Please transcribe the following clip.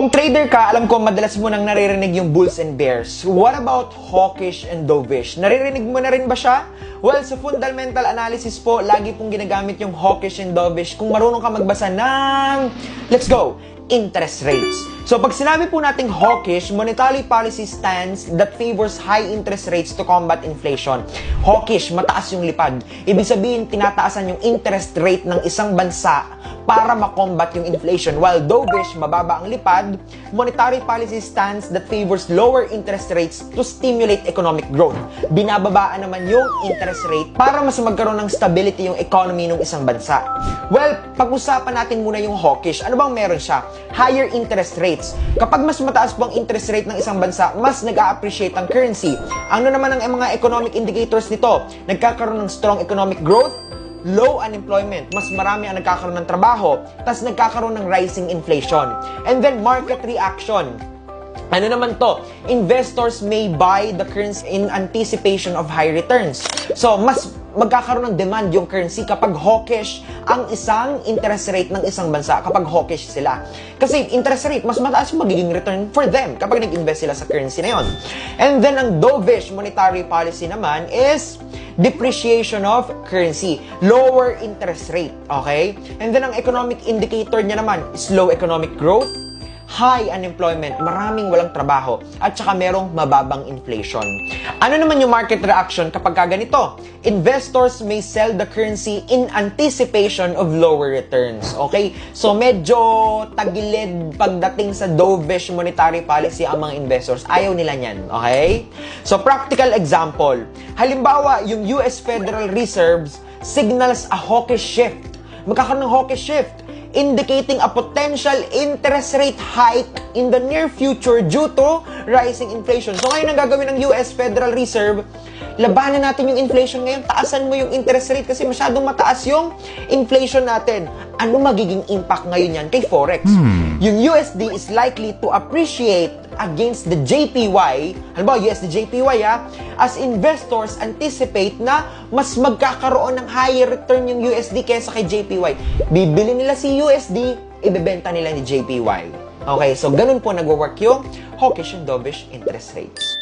Kung trader ka, alam ko madalas mo nang naririnig yung bulls and bears. What about hawkish and dovish? Naririnig mo na rin ba siya? Well, sa fundamental analysis po, lagi pong ginagamit yung hawkish and dovish kung marunong ka magbasa ng, let's go, interest rates. So, pag sinabi po nating hawkish, monetary policy stance that favors high interest rates to combat inflation. Hawkish, mataas yung lipad. Ibig sabihin, tinataasan yung interest rate ng isang bansa para makombat yung inflation. While dovish, mababa ang lipad, monetary policy stance that favors lower interest rates to stimulate economic growth. Binababaan naman yung interest rate para mas magkaroon ng stability yung economy ng isang bansa. Well, pag-usapan natin muna yung hawkish. Ano bang meron siya? Higher interest rates. Kapag mas mataas po ang interest rate ng isang bansa, mas nag-a-appreciate ang currency. Ano naman ang mga economic indicators nito? Nagkakaroon ng strong economic growth, low unemployment, mas marami ang nagkakaroon ng trabaho, tas nagkakaroon ng rising inflation. And then market reaction. Ano naman to? Investors may buy the currency in anticipation of high returns. So, mas magkakaroon ng demand yung currency kapag hawkish ang isang interest rate ng isang bansa, kapag hawkish sila. Kasi interest rate, mas mataas yung magiging return for them kapag nag-invest sila sa currency na yon. And then, ang dovish monetary policy naman is depreciation of currency, lower interest rate, okay? And then, ang economic indicator niya naman is low economic growth, high unemployment, maraming walang trabaho, at saka merong mababang inflation. Ano naman yung market reaction kapag ganito? Investors may sell the currency in anticipation of lower returns. Okay? So, medyo tagilid pagdating sa dovish monetary policy ang mga investors. Ayaw nila niyan. Okay? So, practical example. Halimbawa, yung US Federal Reserve signals a hawkish shift. Magkakaroon ng hawkish shift, indicating a potential interest rate hike in the near future due to rising inflation. So ngayon ang gagawin ng US Federal Reserve, labanan natin yung inflation ngayon, taasan mo yung interest rate kasi masyadong mataas yung inflation natin. Ano magiging impact ngayon yan kay Forex? Yung USD is likely to appreciate against the JPY, halimbawa USD JPY as investors anticipate na mas magkakaroon ng higher return yung USD kaysa kay JPY. Bibili nila si USD, ibebenta nila ni JPY. Okay, so ganun po nagwo-work yung hawkish and dovish interest rates.